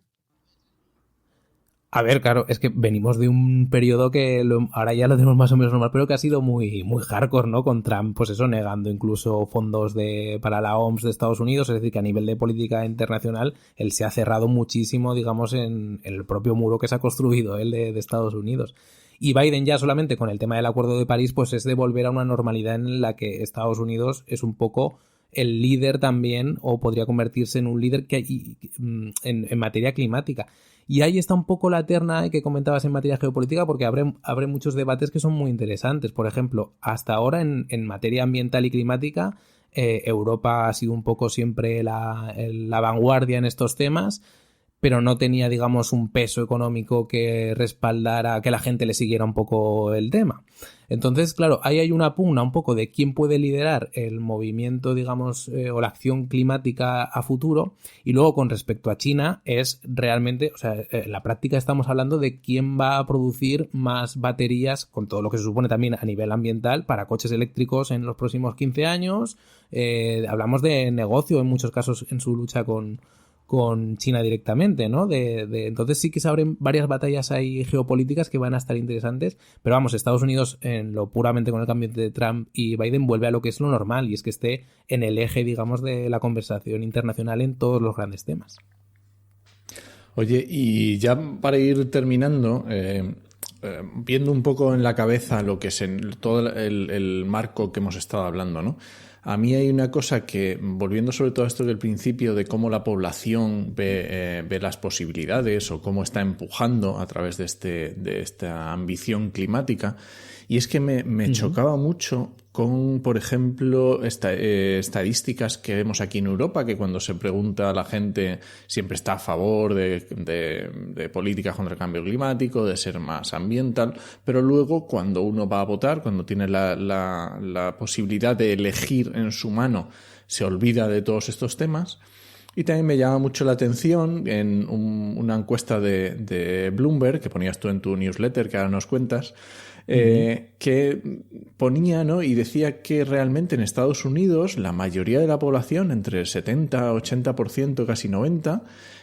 A ver, claro, es que venimos de un periodo que ahora ya lo tenemos más o menos normal, pero que ha sido muy, muy hardcore, ¿no? Con Trump, pues eso, negando incluso fondos para la OMS de Estados Unidos, es decir, que a nivel de política internacional él se ha cerrado muchísimo, digamos, en el propio muro que se ha construido él de Estados Unidos. Y Biden ya solamente con el tema del Acuerdo de París, pues es de volver a una normalidad en la que Estados Unidos es un poco el líder también, o podría convertirse en un líder en materia climática. Y ahí está un poco la terna que comentabas en materia geopolítica, porque abre muchos debates que son muy interesantes. Por ejemplo, hasta ahora en materia ambiental y climática, Europa ha sido un poco siempre la vanguardia en estos temas, pero no tenía, digamos, un peso económico que respaldara que la gente le siguiera un poco el tema. Entonces, claro, ahí hay una pugna un poco de quién puede liderar el movimiento, digamos, o la acción climática a futuro. Y luego, con respecto a China, es realmente, o sea, en la práctica estamos hablando de quién va a producir más baterías, con todo lo que se supone también a nivel ambiental, para coches eléctricos en los próximos 15 años. Hablamos de negocio, en muchos casos, en su lucha con China directamente, ¿no? Entonces sí que se abren varias batallas ahí geopolíticas que van a estar interesantes, pero vamos, Estados Unidos en lo puramente con el cambio de Trump y Biden vuelve a lo que es lo normal, y es que esté en el eje, digamos, de la conversación internacional en todos los grandes temas. Oye, y ya para ir terminando, viendo un poco en la cabeza lo que es todo el marco que hemos estado hablando, ¿no? A mí hay una cosa que, volviendo sobre todo a esto del principio de cómo la población ve las posibilidades o cómo está empujando a través de esta ambición climática, y es que me chocaba mucho con, por ejemplo, estadísticas que vemos aquí en Europa, que cuando se pregunta a la gente siempre está a favor de políticas contra el cambio climático, de ser más ambiental, pero luego cuando uno va a votar, cuando tiene la posibilidad de elegir en su mano, se olvida de todos estos temas. Y también me llama mucho la atención en una encuesta de Bloomberg, que ponías tú en tu newsletter, que ahora nos cuentas, que ponía, ¿no? Y decía que realmente en Estados Unidos la mayoría de la población, entre el 70, 80%, casi 90%,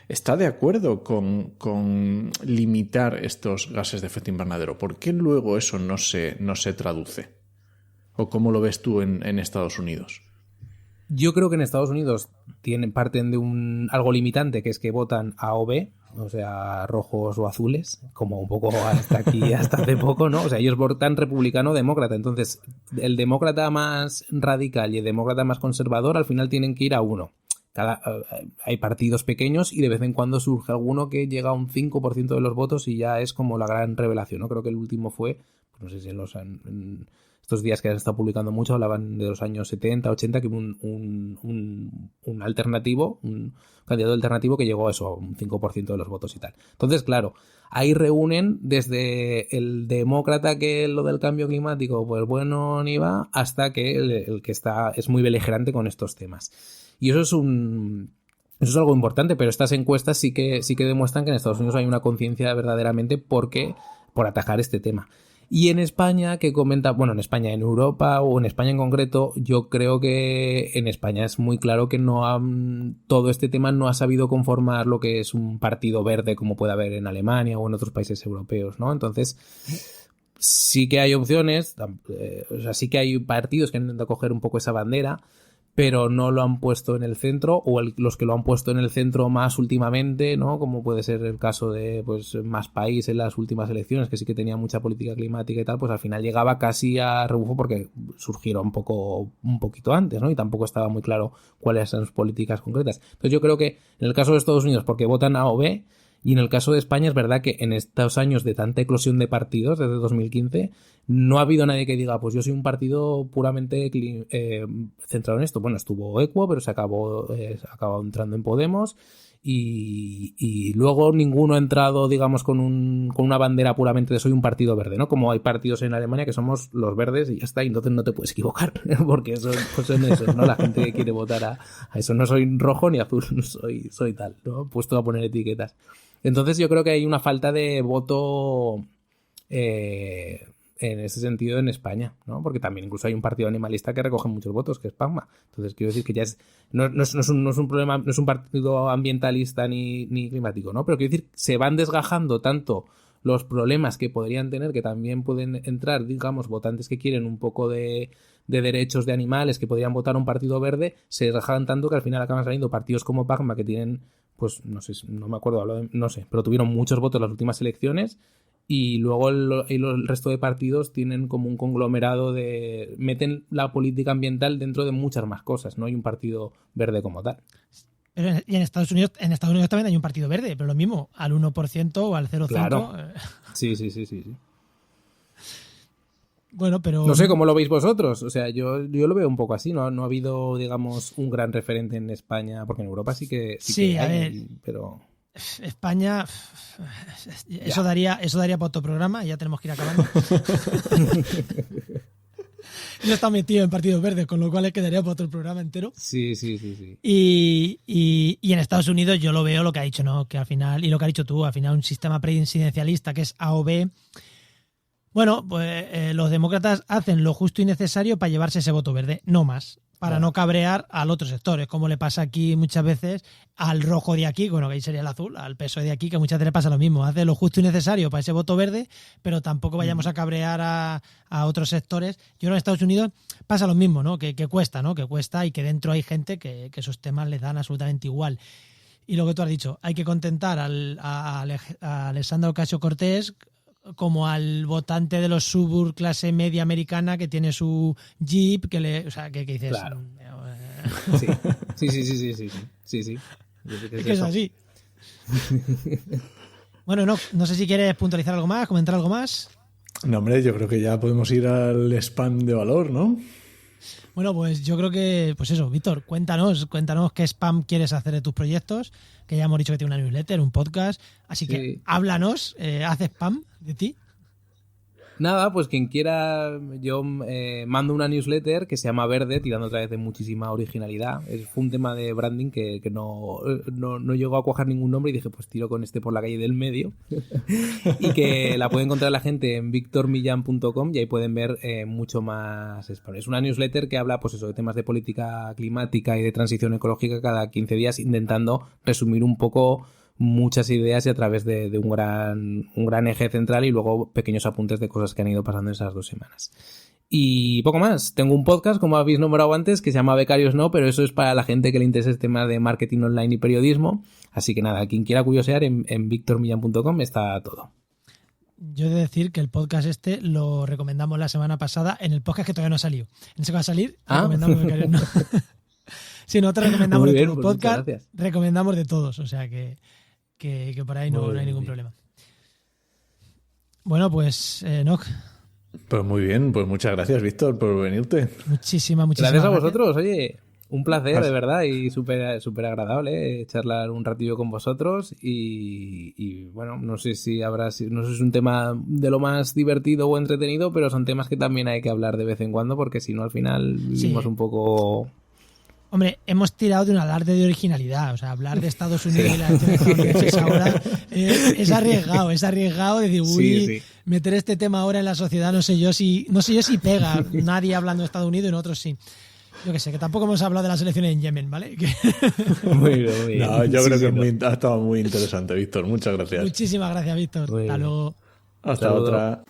está de acuerdo con limitar estos gases de efecto invernadero. ¿Por qué luego eso no se traduce? ¿O cómo lo ves tú en Estados Unidos? Yo creo que en Estados Unidos parten de algo limitante, que es que votan A o B, o sea, rojos o azules, como un poco hasta hace poco, ¿no? O sea, ellos votan republicano o demócrata. Entonces, el demócrata más radical y el demócrata más conservador al final tienen que ir a uno. Hay partidos pequeños y de vez en cuando surge alguno que llega a un 5% de los votos y ya es como la gran revelación, ¿no? Creo que el último fue, no sé si en estos días que han estado publicando mucho, hablaban de los años 70, 80, que hubo un alternativo, un candidato alternativo que llegó a eso, a un 5% de los votos y tal. Entonces, claro, ahí reúnen desde el demócrata que lo del cambio climático, pues bueno, ni va, hasta que el que es muy beligerante con estos temas. Y eso es algo importante, pero estas encuestas sí que demuestran que en Estados Unidos hay una conciencia verdaderamente por atajar este tema. Y en España, que comenta, bueno, en España, en Europa o en España en concreto, yo creo que en España es muy claro que todo este tema no ha sabido conformar lo que es un partido verde como puede haber en Alemania o en otros países europeos, ¿no? Entonces, sí que hay opciones, o sea, sí que hay partidos que han intentado coger un poco esa bandera, pero no lo han puesto en el centro, o los que lo han puesto en el centro más últimamente, ¿no? Como puede ser el caso de pues Más País en las últimas elecciones, que sí que tenía mucha política climática y tal, pues al final llegaba casi a rebufo porque surgieron un poquito antes, ¿no? Y tampoco estaba muy claro cuáles eran sus políticas concretas. Entonces yo creo que en el caso de Estados Unidos, porque votan A o B, y en el caso de España es verdad que en estos años de tanta eclosión de partidos, desde 2015, no ha habido nadie que diga, pues yo soy un partido puramente centrado en esto. Bueno, estuvo Equo, pero se acabó entrando en Podemos y luego ninguno ha entrado, digamos, con una bandera puramente de soy un partido verde, ¿no? Como hay partidos en Alemania que somos los verdes y ya está, y entonces no te puedes equivocar, porque eso pues son esos, ¿no? La gente que quiere votar a eso, no soy rojo ni azul, no soy tal, ¿no? Puesto a poner etiquetas. Entonces yo creo que hay una falta de voto en ese sentido en España, ¿no? Porque también incluso hay un partido animalista que recoge muchos votos, que es PACMA. Entonces quiero decir que ya no es un problema, no es un partido ambientalista ni climático, ¿no? Pero quiero decir, se van desgajando tanto los problemas que podrían tener, que también pueden entrar, digamos, votantes que quieren un poco de derechos de animales, que podrían votar un partido verde, se desgajan tanto que al final acaban saliendo partidos como PACMA que tienen, pues no sé, no me acuerdo, no sé, pero tuvieron muchos votos en las últimas elecciones. Y luego el resto de partidos tienen como un conglomerado meten la política ambiental dentro de muchas más cosas, no hay un partido verde como tal. Pero y en Estados Unidos también hay un partido verde, pero lo mismo, al 1% o al 0,5%. Claro. Sí. Bueno, pero... No sé cómo lo veis vosotros, o sea, yo lo veo un poco así, no ha habido, digamos, un gran referente en España, porque en Europa sí que Sí, a ver, pero... España, eso daría para otro programa y ya tenemos que ir acabando. Yo está metido en partidos verdes, con lo cual quedaría para otro programa entero. Sí. Y en Estados Unidos yo lo veo lo que ha dicho, ¿no? Que al final, y lo que has dicho tú, al final un sistema presidencialista que es A o B. Bueno, pues los demócratas hacen lo justo y necesario para llevarse ese voto verde, no más. Para no cabrear al otro sector, es como le pasa aquí muchas veces al rojo de aquí, bueno, que ahí sería el azul, al PSOE de aquí, que muchas veces le pasa lo mismo, hace lo justo y necesario para ese voto verde, pero tampoco vayamos a cabrear a otros sectores. Yo creo que en Estados Unidos pasa lo mismo, ¿no? Que cuesta, ¿no? Que cuesta y que dentro hay gente que esos temas les dan absolutamente igual. Y lo que tú has dicho, hay que contentar a Alexandra Ocasio-Cortez como al votante de los suburbs clase media americana que tiene su Jeep, o sea, que dices... Claro. Sí. Es que es así. Bueno, no sé si quieres puntualizar algo más, comentar algo más. No, hombre, yo creo que ya podemos ir al spam de valor, ¿no? Bueno, pues yo creo que, pues eso, Víctor, cuéntanos qué spam quieres hacer de tus proyectos, que ya hemos dicho que tiene una newsletter, un podcast, así que háblanos, haz spam de ti. Nada, pues quien quiera, yo mando una newsletter que se llama Verde, tirando otra vez de muchísima originalidad. Fue un tema de branding que no llegó a cuajar ningún nombre y dije, pues tiro con este por la calle del medio. Y que la puede encontrar la gente en victormillan.com y ahí pueden ver mucho más. Es una newsletter que habla, pues eso, de temas de política climática y de transición ecológica cada 15 días, intentando resumir un poco muchas ideas y a través de un gran eje central y luego pequeños apuntes de cosas que han ido pasando en esas 2 semanas. Y poco más. Tengo un podcast, como habéis nombrado antes, que se llama Becarios No, pero eso es para la gente que le interesa el tema de marketing online y periodismo. Así que nada, quien quiera curiosear en victormillan.com está todo. Yo he de decir que el podcast lo recomendamos la semana pasada en el podcast que todavía no ha salido. En ese que va a salir, recomendamos Becarios No. Si no te recomendamos de todos los podcasts, recomendamos de todos, o sea que por ahí no hay ningún problema. Bueno, pues, Enoch. Pues muy bien, pues muchas gracias, Víctor, por venirte. Muchísimas gracias a vosotros, oye, un placer, de verdad, y súper agradable charlar un ratillo con vosotros y bueno, no sé si es un tema de lo más divertido o entretenido, pero son temas que también hay que hablar de vez en cuando, porque si no al final vivimos un poco... Hombre, hemos tirado de un alarde de originalidad, o sea, hablar de Estados Unidos y la elección de Estados Unidos ahora es arriesgado decir, meter este tema ahora en la sociedad, no sé yo si pega, nadie hablando de Estados Unidos y nosotros sí. Yo que sé, que tampoco hemos hablado de las elecciones en Yemen, ¿vale? Muy bien. No, yo creo que ha estado muy interesante, Víctor, muchas gracias. Muchísimas gracias, Víctor. Hasta luego. Hasta otra.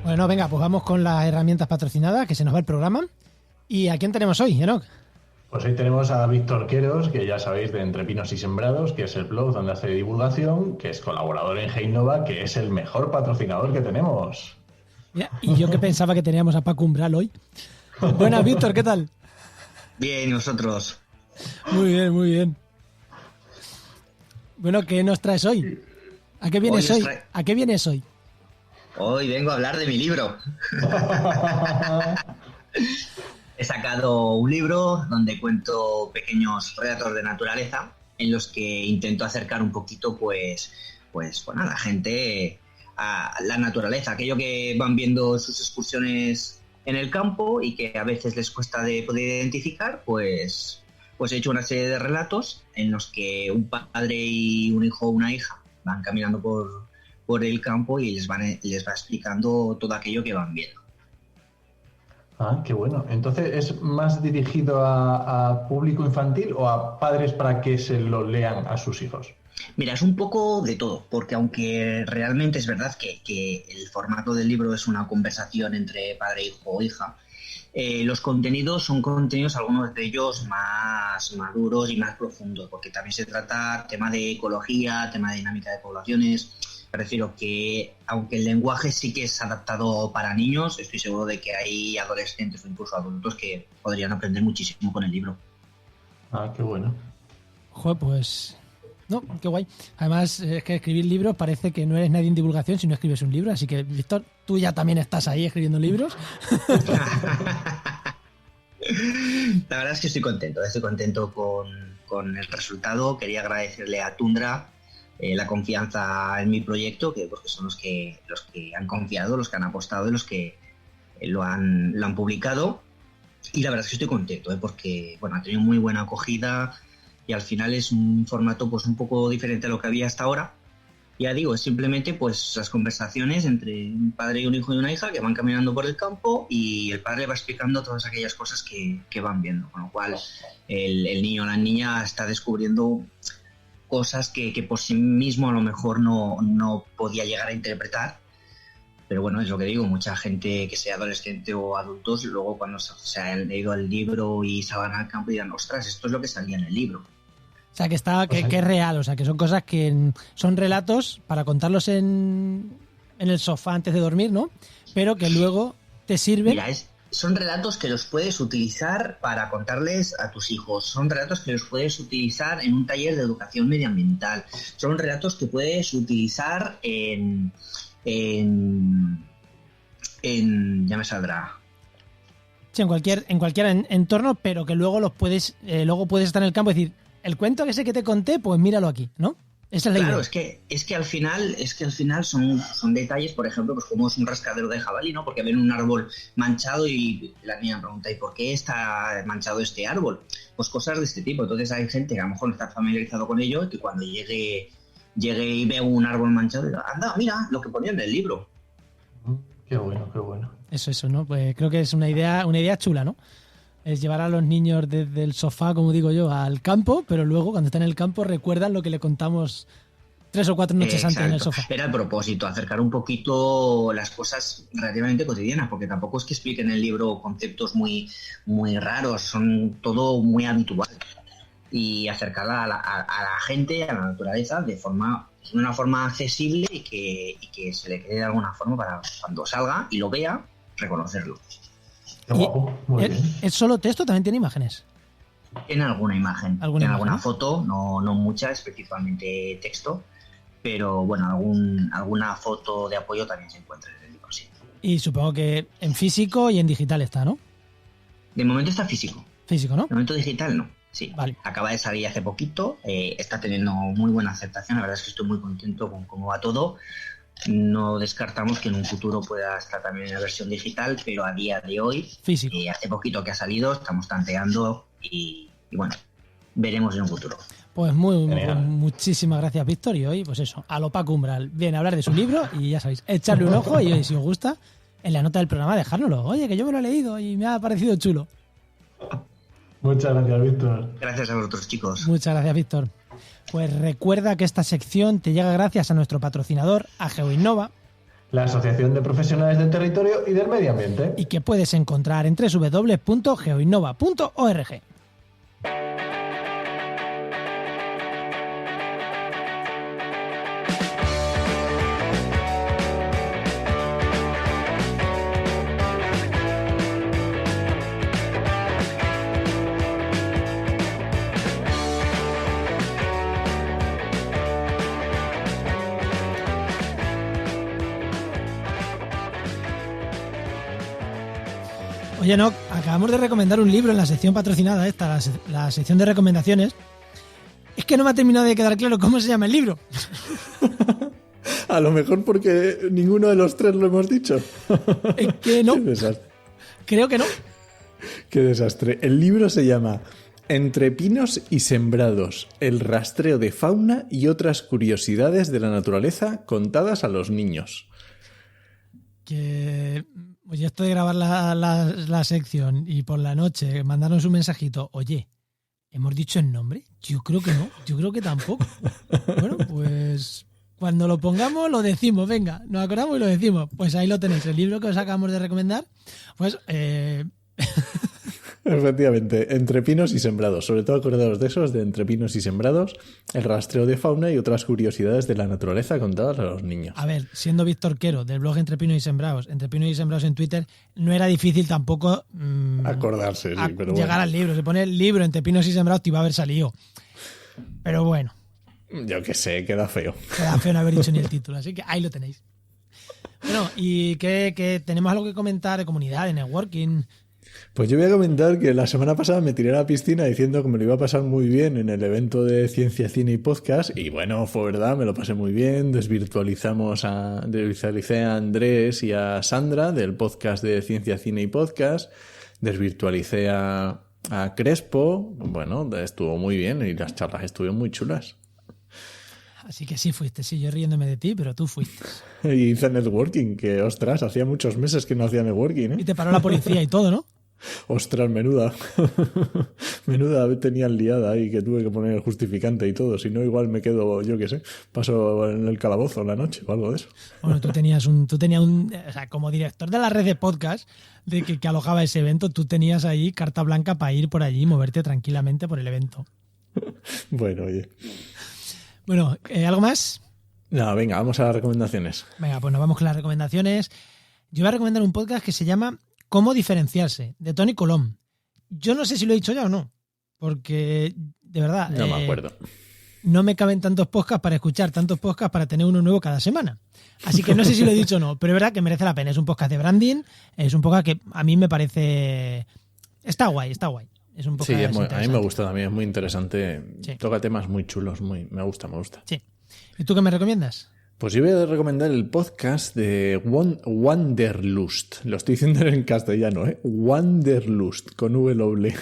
Bueno, venga, pues vamos con las herramientas patrocinadas, que se nos va el programa. ¿Y a quién tenemos hoy, Enoch? Pues hoy tenemos a Víctor Queros, que ya sabéis de Entre Pinos y Sembrados, que es el blog donde hace divulgación, que es colaborador en Heinova, que es el mejor patrocinador que tenemos. Mira, y yo que pensaba que teníamos a Paco Umbral hoy. Buenas, Víctor, ¿qué tal? Bien, ¿y vosotros? Muy bien, muy bien. Bueno, ¿qué nos traes hoy? ¿A qué vienes hoy? ¿A qué vienes hoy? Hoy vengo a hablar de mi libro. He sacado un libro donde cuento pequeños relatos de naturaleza en los que intento acercar un poquito, pues bueno, a la gente a la naturaleza, aquello que van viendo en sus excursiones en el campo y que a veces les cuesta de poder identificar, pues he hecho una serie de relatos en los que un padre y un hijo o una hija van caminando por el campo y les va explicando todo aquello que van viendo. Ah, qué bueno. Entonces, ¿es más dirigido a público infantil o a padres para que se lo lean a sus hijos? Mira, es un poco de todo, porque aunque realmente es verdad que el formato del libro es una conversación entre padre, hijo o hija, los contenidos son contenidos, algunos de ellos más maduros y más profundos, porque también se trata tema de ecología, tema de dinámica de poblaciones. Prefiero que, aunque el lenguaje sí que es adaptado para niños, estoy seguro de que hay adolescentes o incluso adultos que podrían aprender muchísimo con el libro. Ah, qué bueno. Joder, pues... No, qué guay. Además, es que escribir libros parece que no eres nadie en divulgación si no escribes un libro. Así que, Víctor, tú ya también estás ahí escribiendo libros. La verdad es que estoy contento con el resultado. Quería agradecerle a Tundra la confianza en mi proyecto, porque son los que han confiado, los que han apostado y los que lo han publicado. Y la verdad es que estoy contento, porque bueno, ha tenido muy buena acogida. Y al final es un formato pues un poco diferente a lo que había hasta ahora. Ya digo, es simplemente pues las conversaciones entre un padre y un hijo y una hija que van caminando por el campo y el padre va explicando todas aquellas cosas que van viendo. Con lo cual el niño o la niña está descubriendo cosas que por sí mismo a lo mejor no podía llegar a interpretar. Pero bueno, es lo que digo, mucha gente que sea adolescente o adultos, luego cuando se han leído el libro y se van al campo y dirán, ostras, esto es lo que salía en el libro. O sea, que es real, o sea, que son cosas que son relatos para contarlos en el sofá antes de dormir, ¿no? Pero que luego te sirven... Mira, son relatos que los puedes utilizar para contarles a tus hijos, son relatos que los puedes utilizar en un taller de educación medioambiental, son relatos que puedes utilizar en ya me saldrá. Sí, en cualquier entorno, pero que luego puedes estar en el campo y decir, el cuento que sé que te conté, pues míralo aquí, ¿no? Esa es la idea. Claro, es que al final son detalles, por ejemplo, pues como es un rascadero de jabalí, ¿no? Porque ven un árbol manchado y la niña pregunta, ¿y por qué está manchado este árbol? Pues cosas de este tipo. Entonces hay gente que a lo mejor no está familiarizado con ello y que cuando llegue y ve un árbol manchado y diga, anda, mira lo que ponía en el libro. Qué bueno, qué bueno. Eso, ¿no? Pues creo que es una idea chula, ¿no? Es llevar a los niños desde el sofá, como digo yo, al campo, pero luego cuando están en el campo recuerdan lo que le contamos 3 o 4 noches antes en el sofá. Era el propósito, acercar un poquito las cosas relativamente cotidianas, porque tampoco es que expliquen en el libro conceptos muy, muy raros, son todo muy habitual. Y acercarla a la gente, a la naturaleza, de una forma accesible y que se le quede de alguna forma para cuando salga y lo vea, reconocerlo. Qué guapo, muy bien. ¿Es solo texto? ¿También tiene imágenes? En alguna imagen, alguna foto, no mucha, específicamente texto, pero bueno, alguna foto de apoyo también se encuentra en el libro, sí. Y supongo que en físico y en digital está, ¿no? De momento está físico. Físico, ¿no? De momento digital no. Sí, vale. Acaba de salir hace poquito, está teniendo muy buena aceptación, la verdad es que estoy muy contento con cómo va todo. No descartamos que en un futuro pueda estar también en la versión digital, pero a día de hoy, físico. Hace poquito que ha salido, estamos tanteando y bueno, veremos en un futuro. Pues muchísimas gracias, Víctor, y hoy, pues eso, a lo Paco Umbral, viene a hablar de su libro y ya sabéis, echarle un ojo y si os gusta, en la nota del programa dejárnoslo. Oye, que yo me lo he leído y me ha parecido chulo. Muchas gracias, Víctor. Gracias a vosotros, chicos. Muchas gracias, Víctor. Pues recuerda que esta sección te llega gracias a nuestro patrocinador, a GeoInnova, la Asociación de Profesionales del Territorio y del Medio Ambiente, y que puedes encontrar en www.geoinnova.org. Oye, no, acabamos de recomendar un libro en la sección patrocinada esta, la sección de recomendaciones, Es que no me ha terminado de quedar claro cómo se llama el libro. A lo mejor porque ninguno de los tres lo hemos dicho. Es que no. Qué desastre. Creo que no. Qué desastre. El libro se llama Entre pinos y sembrados, el rastreo de fauna y otras curiosidades de la naturaleza contadas a los niños. Que oye, esto de grabar la sección y por la noche mandarnos un mensajito, oye, ¿hemos dicho el nombre? Yo creo que no, yo creo que tampoco. Bueno, pues cuando lo pongamos lo decimos, venga, nos acordamos y lo decimos. Pues ahí lo tenéis, el libro que os acabamos de recomendar, pues... Efectivamente, Entre pinos y sembrados. Sobre todo acordaros de esos, de Entre pinos y sembrados, el rastreo de fauna y otras curiosidades de la naturaleza contadas a los niños. A ver, siendo Víctor Quero, del blog Entre pinos y sembrados en Twitter, no era difícil tampoco Acordarse, sí, pero llegar bueno. al libro. Se pone el libro Entre pinos y sembrados, te iba a haber salido. Pero bueno, Yo qué sé, queda feo. queda feo no haber dicho ni el título, así que ahí lo tenéis. Bueno, ¿y qué tenemos algo que comentar de comunidad, de networking? Pues yo voy a comentar que la semana pasada me tiré a la piscina diciendo que me lo iba a pasar muy bien en el evento de Ciencia, Cine y Podcast, y bueno, fue verdad, me lo pasé muy bien. Desvirtualicé a Andrés y a Sandra del podcast de Ciencia, Cine y Podcast, desvirtualicé a Crespo, bueno, estuvo muy bien y las charlas estuvieron muy chulas. Así que sí fuiste, sí, yo riéndome de ti, pero tú fuiste. Y hice networking, que ostras, hacía muchos meses que no hacía networking, Y ¿eh? te paró la policía y todo, ¿no? Ostras, menuda. Menuda tenía liada ahí que tuve que poner el justificante y todo. Si no, igual me quedo, yo qué sé, paso en el calabozo la noche o algo de eso. Bueno, tú tenías un, o sea, como director de la red de podcast de que alojaba ese evento, tú tenías ahí carta blanca para ir por allí y moverte tranquilamente por el evento. Bueno, oye. Bueno, ¿algo más? No, venga, vamos a las recomendaciones. Venga, pues nos vamos con las recomendaciones. Yo voy a recomendar un podcast que se llama Cómo diferenciarse, de Toni Colom. Yo no sé si lo he dicho ya o no, porque de verdad... No me acuerdo. No me caben tantos podcasts para escuchar, tantos podcasts para tener uno nuevo cada semana. Así que no sé si lo he dicho o no, pero es verdad que merece la pena. Es un podcast de branding, es un podcast que a mí me parece... Está guay, está guay. Es un podcast Sí, a mí me interesante. gusta también, es muy interesante. Sí. Toca temas muy chulos, me gusta. Sí. ¿Y tú qué me recomiendas? Pues yo voy a recomendar el podcast de Wanderlust. Lo estoy diciendo en castellano, ¿eh? Wanderlust, con W.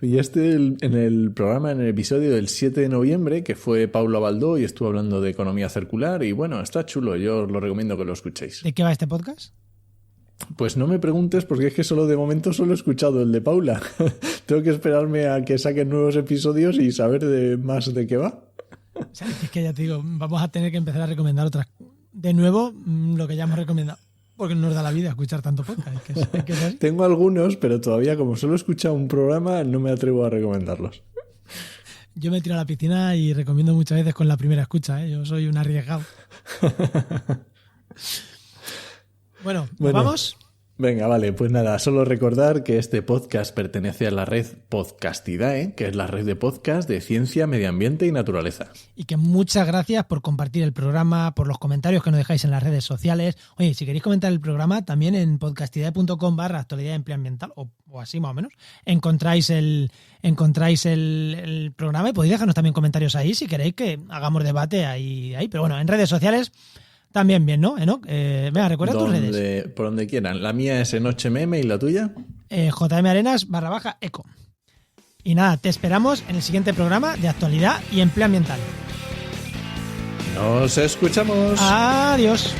Y en el programa, en el episodio del 7 de noviembre, que fue Paulo Abaldó y estuvo hablando de economía circular. Y bueno, está chulo, yo os lo recomiendo que lo escuchéis. ¿De qué va este podcast? Pues no me preguntes porque es que de momento solo he escuchado el de Paula. Tengo que esperarme a que saquen nuevos episodios y saber más de qué va. O sea, es que ya te digo, vamos a tener que empezar a recomendar otras. De nuevo, lo que ya hemos recomendado. Porque no nos da la vida escuchar tanto podcast. Es que es así. Tengo algunos, pero todavía como solo he escuchado un programa, no me atrevo a recomendarlos. Yo me tiro a la piscina y recomiendo muchas veces con la primera escucha, ¿eh? Yo soy un arriesgado. Bueno, ¿nos vamos? Venga, vale, pues nada, solo recordar que este podcast pertenece a la red Podcastidae, que es la red de podcast de ciencia, medio ambiente y naturaleza. Y que muchas gracias por compartir el programa, por los comentarios que nos dejáis en las redes sociales. Oye, si queréis comentar el programa, también en podcastidae.com/actualidad empleoambiental, o así más o menos, encontráis el programa y podéis dejarnos también comentarios ahí si queréis que hagamos debate ahí. Pero bueno, en redes sociales... También bien, ¿no, Enoch? Venga, recuerda tus redes. Por donde quieran. La mía es enochmm y la tuya. jmarenas_eco. Y nada, te esperamos en el siguiente programa de actualidad y empleo ambiental. Nos escuchamos. Adiós.